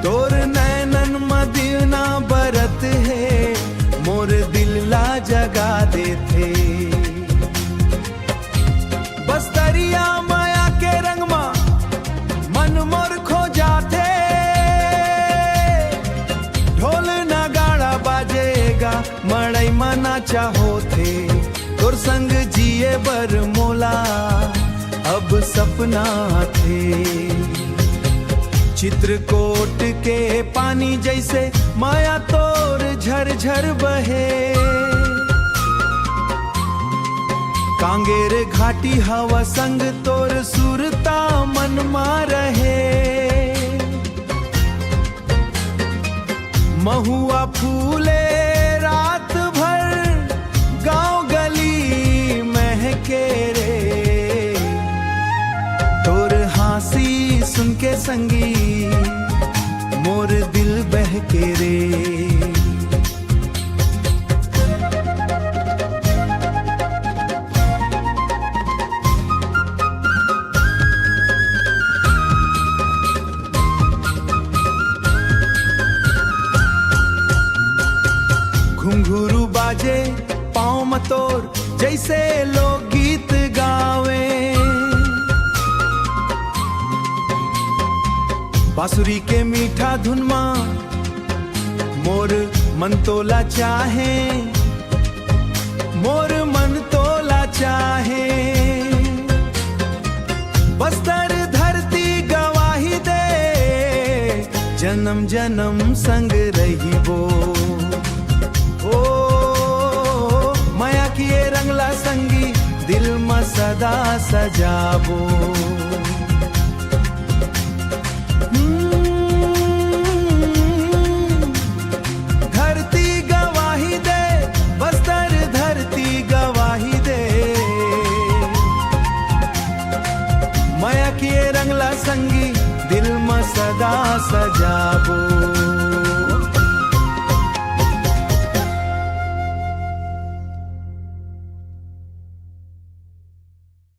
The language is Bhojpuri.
तोर नैनन मदीना बरत है, मोर दिल ला जगा देथे। बस्तरिया माया के रंग मा मन मोर खो जाते, ढोल नगाड़ा बाजेगा मड़ई मना चाहो थे। तोर संग जिए बर मोला अब सपना थे। चित्रकूट के पानी जैसे माया तोर झरझर बहे, कांगेर घाटी हवा संग तोर सुरता मन मा रहे। महुआ फूले रात भर, गांव गली महके रे। तोर हासी सुन के संगी मोर दिल बहके रे। घुंघरू बाजे पाँव मतोर जैसे लोग गीत गावे। बांसुरी के मीठा धुन मा मोर मन तोला चाहे, मोर मन तोला चाहे। बस्तर धरती गवाही दे, जन्म जन्म संग रही वो। ओ माया किए रंगला संगी दिल में सदा सजाबो। धरती गवाही दे, बस्तर धरती गवाही दे। माया किए रंगला संगी दिल में सदा सजाबो।